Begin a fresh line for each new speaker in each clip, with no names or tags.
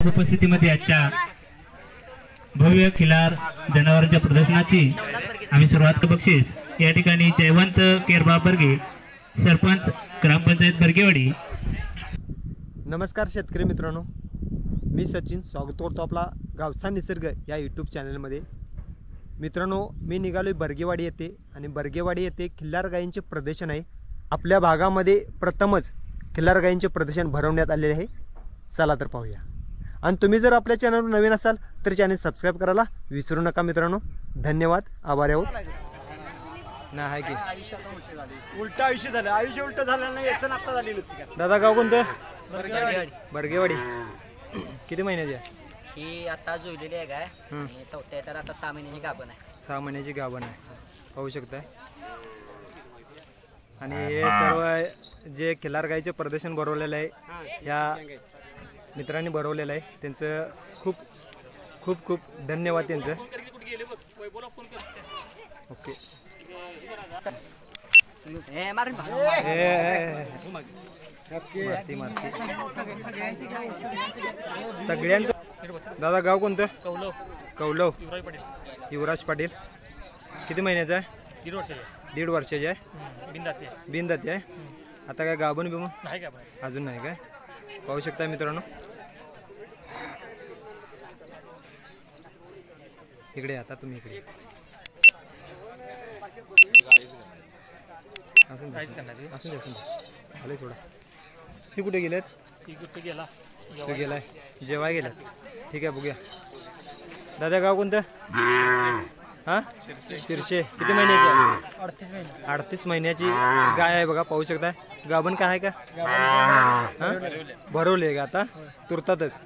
उपस्थितीमध्ये आजच्या भव्य खिलार जनावरांच्या प्रदर्शनाची आम्ही सुरुवात बक्षीस या ठिकाणी जयवंत केरबा बर्गे सरपंच ग्रामपंचायत बर्गेवाडी।
नमस्कार शेतकरी मित्रांनो, मी सचिन स्वागत करतो आपला गावचा निसर्ग या यूट्यूब चॅनलमध्ये। मित्रांनो, मी निघालोय बर्गेवाडी येथे आणि बर्गेवाडी येथे खिल्लार गायींचे प्रदर्शन आहे। आपल्या भागामध्ये प्रथमच खिल्लार गायींचे प्रदर्शन भरवण्यात आलेले आहे। चला तर पाहूया। आणि तुम्ही जर आपल्या चॅनलवर नवीन असाल तर चॅनल सबस्क्राइब करायला विसरू नका मित्रांनो। धन्यवाद, आभारी आहोत। ना आहे की
उलटा आयुष्य झालं, आयुष्य उलट झालं नाही याचं आता झालेलं होतं।
दादा गाव कोणतं? बर्गेवाडी। किती महिन्याची आहे
ही? आता जुळलेली आहे काय आणि चौथ्या तर आता 6 महिन्याची गाभण आहे।
6 महिन्याची गाभण आहे, पाहू शकताय। आणि हे सर्व जे खिल्लार गायीचे प्रदर्शन भरवलेलं आहे या मित्रांनी भरवलेलं आहे, त्यांचं खूप खूप खूप धन्यवाद त्यांचं। ओके सगळ्यांचं। दादा गाव कोणतं? कौलव। युवराज पाटील। किती महिन्याचा आहे? 1.5 वर्षाची आहे। बिनदाती आहे। आता काय गाभण बिमून अजून नाही काय? पाहू शकता मित्रांनो। इकडे आता तुम्ही इकडे आले सोडा। ती कुठे गेलेत? गेलाय जेवाय गेल्यात। ठीक आहे, बघूया। दादा गाव कोणतं? हा, शिरशे। किती महिन्याची आहे? 38 महिन्याची गाय आहे बघा, पाहू शकता। गाभण काय आहे का? भरवले का आता तुरतातच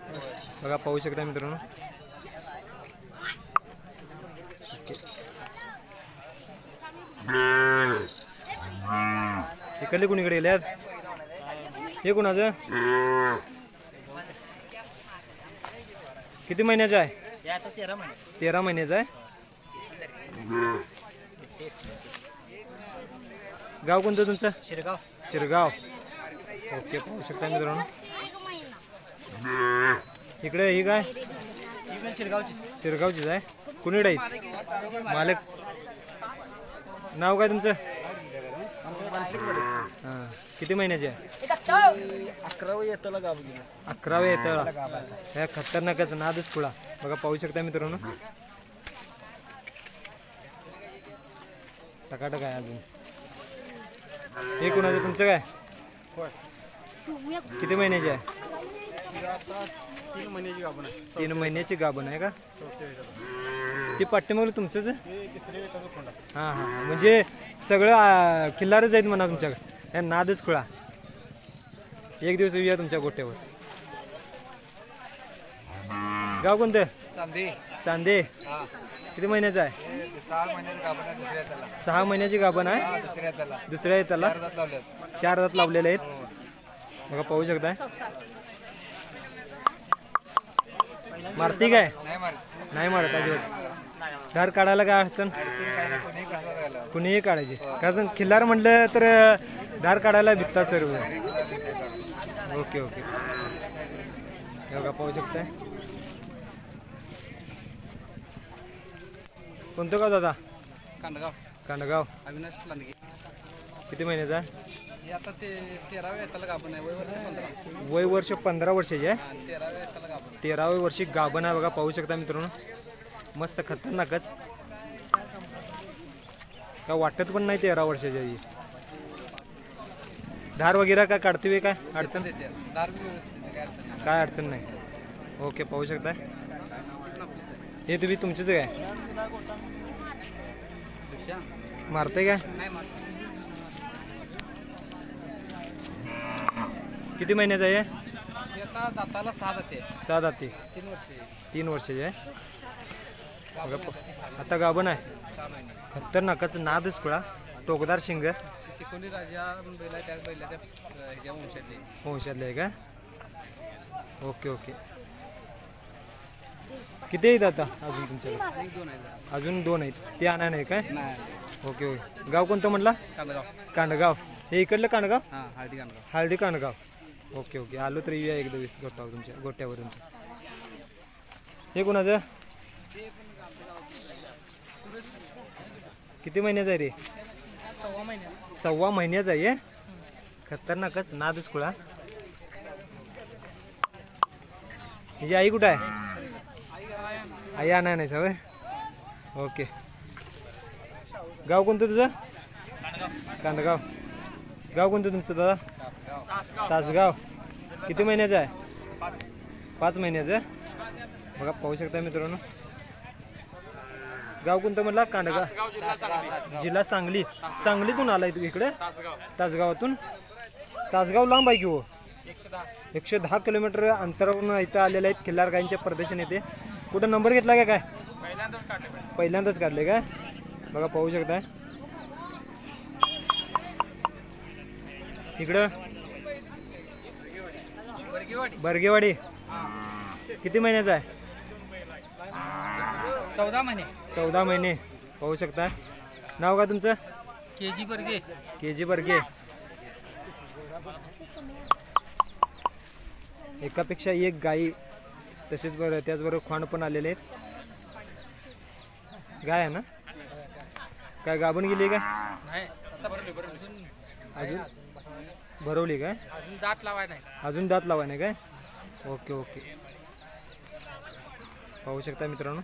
बघा, पाहू शकता मित्रांनो। इकडले कुणीकडे गेल्यात? हे कुणाचं? किती महिन्याचं आहे? 13 महिन्याचं आहे। गाव कोणतं तुमचं? शिरगाव। ओके, पाहू शकता मित्रांनो। इकडे ही काय? शिरगावचीच आहे। कुणीकडे आहे मालक? नाव काय तुमचं? हां, किती महिन्याचे आहे?
11व्या येताला गाव गेलं।
11व्या येताला ह्या खतरनाकच नादच खुळा बघा, पाहू शकता मित्रांनो। टकाटक आहे अजून। हे कोणाचं तुमचं काय? किती महिन्याची आहे?
3 महिन्याची गाभण आहे।
3 महिन्याची गाभण आहे का? ती पाठीमागलं तुमचंच? हां हां, म्हणजे सगळं खिल्लारच आहेत म्हणा तुमच्याकडे। या नादच खुळा। एक दिवस येऊया तुमच्या गोट्यावर। गाव कोणतं? चांदे। किती महिन्याचं आहे? 6 महिन्याची गाभण आहे। दुसऱ्या येताला 4 दात लावलेले आहेत बघा, पाहू शकताय। मारती काय? नाही मारत अजिबात। धार काढायला काय अडचण? कुणीही काढायची, कारण खिल्लार म्हटलं तर धार काढायला भित्ता सर्व। ओके ओके, बघा पाहू शकताय। कोणतं गाव दादा? कांडगाव।
अविनाश लांडगे।
किती महिन्याचा?
हे आता ते 13व्या येताला गाभण आहे।
वय वर्ष 15 वर्षाची आहे।
13व्या येताला गाभण।
13व्या वर्षी गाभण आहे बघा, पाहू शकता मित्रांनो। मस्त खतरनाकच, काय वाटत पण नाही 13 वर्षाची आहे। धार वगैरे काय काढते वे? काय अडचण? काय अडचण नाही। ओके, पाहू शकता। हे तुम्ही तुमचेच काय मारते काय? किती महिन्याचं आहे?
दाताला 6 दाते।
6 दाते। 3 वर्षाची आहे। आता गाभण आहे। खतरनाकच नादच खुळा, टोकदार शिंग।
कोणी राजा बैला त्या बैलाच्या ह्याच्या
वंशातले आहे का? ओके ओके, किती आहेत आता अजून तुमच्याकडे? अजून 2 आहेत, ते आणा नाही काय? Okay okay. गाव कोणतं म्हटला? कांडगाव। हे इकडलं कांडगाव?
हळदी कांडगाव।
हळदी कांडगाव। ओके ओके, आलो तर येऊया एकदा गोट्यावर तुमच्या। हे कोणाचं? किती महिन्याचं आहे रे? 1.25 महिन्याचं आहे. खतरनाकच नादच खुळा. हिची आई कुठं आहे? आई आणा नाही सवय. ओके. गाव कोणतं तुझं? कांदगाव. गाव कोणतं तुमचं दादा? तासगाव. किती महिन्याचं आहे? 5 महिन्याचं. बघा पाहू शकता मित्रांनो. गाव कोणतं म्हटलं? कांदगाव. जिल्हा सांगली. सांगलीतून आलाय तू इकडे? तासगावातून. तासगाव लांब आहे की हो. 110 किलोमीटर अंतरावरून इथं आलेले आहेत. खिल्लार गायींचे प्रदर्शन येते. कुठं नंबर घेतला का काय? पहिल्यांदाच काढले काय? बघा पाहू शकता. इकडं बर्गेवाडी. किती महिन्याचा आहे? 14 महिने. पाहू शकता. नाव का तुमचं? केजी बर्गे. एकापेक्षा एक गाई तसेच बरं त्याचबरोबर खांड पण आलेले आहेत. गाय आहे ना? काय गाभण गेली का? अजून भरवली काय? अजून दात लावाय नाही काय? Okay okay. पाहू शकता मित्रांनो.